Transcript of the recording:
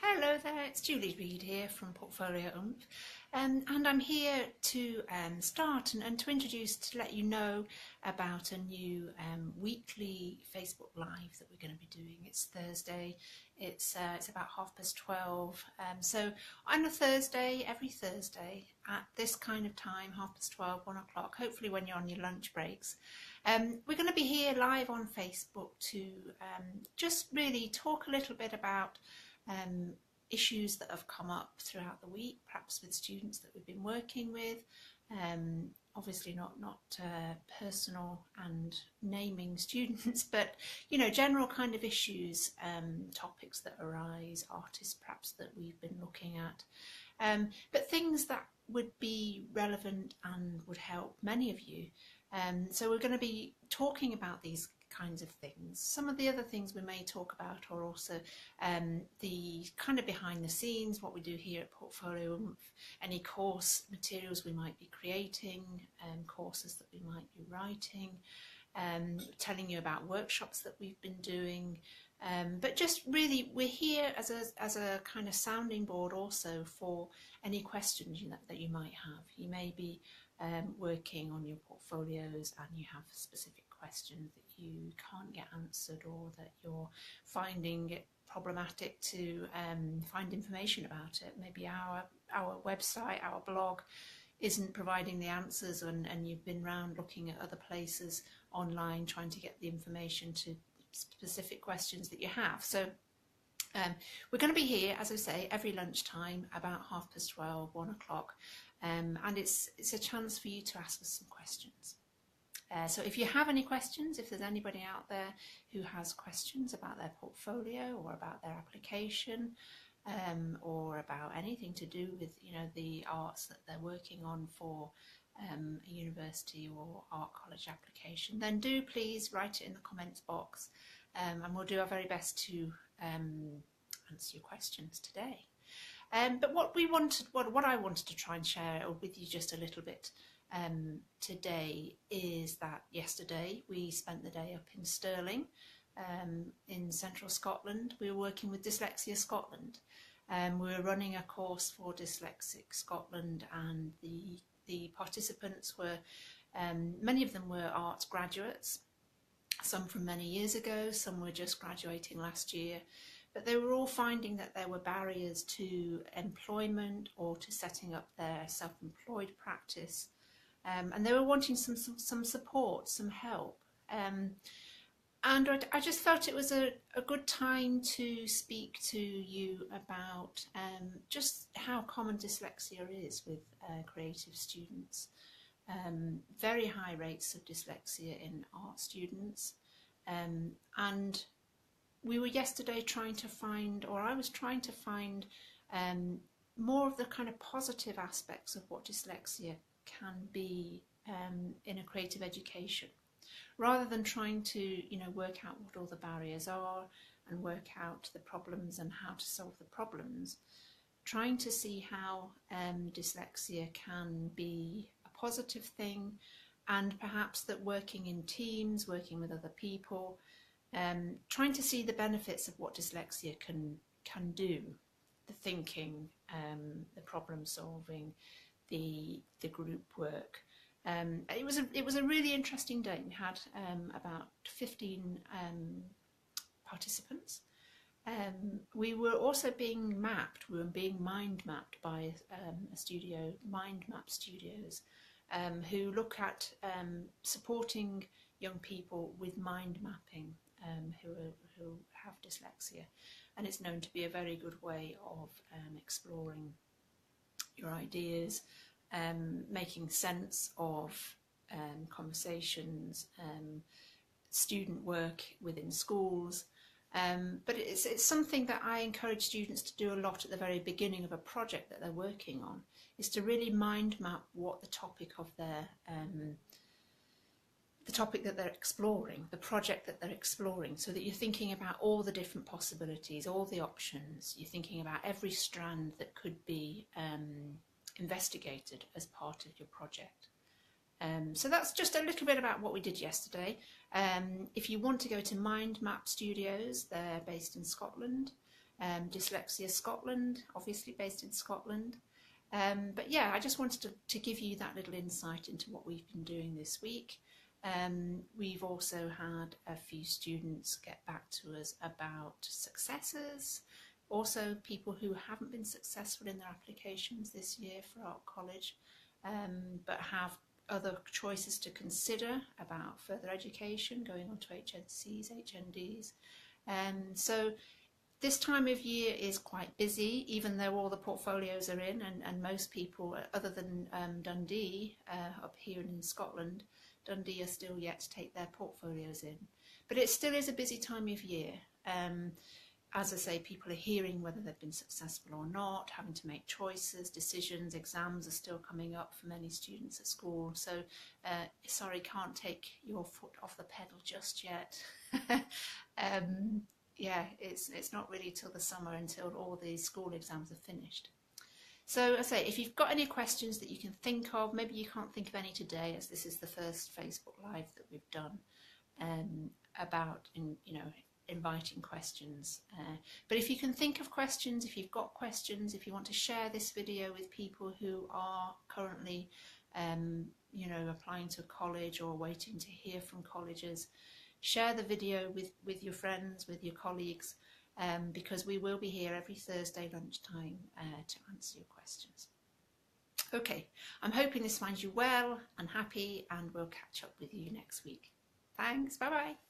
Hello there, it's Julie Reid here from Portfolio Oomph, and I'm here to start and to introduce, to let you know about a new weekly Facebook Live that we're going to be doing. It's Thursday, it's about 12:30, so on a Thursday, every Thursday at this kind of time, 12:30, 1 o'clock, hopefully when you're on your lunch breaks, we're going to be here live on Facebook to just really talk a little bit about issues that have come up throughout the week, perhaps with students that we've been working with. Obviously not personal and naming students, but general kind of issues, topics that arise, artists perhaps that we've been looking at, but things that would be relevant and would help many of you. So we're going to be talking about these kinds of things. Some of the other things we may talk about are also the kind of behind the scenes, what we do here at Portfolio Oomph, any course materials we might be creating, courses that we might be writing, telling you about workshops that we've been doing, but just really we're here as a kind of sounding board also for any questions that you might have. You may be working on your portfolios and you have specific questions that you can't get answered, or that you're finding it problematic to find information about it. Maybe our website, our blog isn't providing the answers, and you've been round looking at other places online trying to get the information to specific questions that you have. So we're going to be here, as I say, every lunchtime about 12:30, 1 o'clock, and it's a chance for you to ask us some questions. So if you have any questions, if there's anybody out there who has questions about their portfolio or about their application, or about anything to do with the arts that they're working on for a university or art college application, then do please write it in the comments box, and we'll do our very best to answer your questions today. But what I wanted to try and share with you just a little bit today is that yesterday we spent the day up in Stirling, in central Scotland. We were working with Dyslexia Scotland. We were running a course for Dyslexic Scotland, and the participants were, many of them were arts graduates, some from many years ago, some were just graduating last year, but they were all finding that there were barriers to employment or to setting up their self-employed practice. And they were wanting some support, some help. And I just felt it was a good time to speak to you about just how common dyslexia is with creative students. Very high rates of dyslexia in art students. And we were yesterday trying to find, or I was trying to find, more of the kind of positive aspects of what dyslexia can be in a creative education, rather than trying to work out what all the barriers are and work out the problems and how to solve the problems. Trying to see how dyslexia can be a positive thing, and perhaps that working in teams, working with other people, trying to see the benefits of what dyslexia can do, the thinking, the problem solving, the group work. It was a really interesting day. We had about 15 participants. We were also being mapped. We were being mind mapped by a studio, Mind Map Studios, who look at supporting young people with mind mapping who have dyslexia, and it's known to be a very good way of exploring your ideas, making sense of conversations, student work within schools. But it's something that I encourage students to do a lot at the very beginning of a project that they're working on, is to really mind map what the topic of their the topic that they're exploring, the project that they're exploring, so that you're thinking about all the different possibilities, all the options. You're thinking about every strand that could be investigated as part of your project. So that's just a little bit about what we did yesterday. If you want to go to Mind Map Studios, they're based in Scotland. Dyslexia Scotland, obviously based in Scotland. But yeah, I just wanted to give you that little insight into what we've been doing this week. We've also had a few students get back to us about successes, also people who haven't been successful in their applications this year for Art College, but have other choices to consider about further education, going on to HNCs, HNDs. So this time of year is quite busy, even though all the portfolios are in, and most people, other than Dundee, up here in Scotland, Dundee are still yet to take their portfolios in. But it still is a busy time of year. As I say, people are hearing whether they've been successful or not, having to make choices, decisions, exams are still coming up for many students at school. So, sorry, can't take your foot off the pedal just yet. Yeah, it's not really till the summer until all the school exams are finished. So I say, if you've got any questions that you can think of, maybe you can't think of any today, as this is the first Facebook Live that we've done about, inviting questions. But if you can think of questions, if you've got questions, if you want to share this video with people who are currently, applying to college or waiting to hear from colleges, share the video with your friends, with your colleagues, because we will be here every Thursday lunchtime to answer your questions. Okay, I'm hoping this finds you well and happy, and we'll catch up with you next week. Thanks, bye-bye.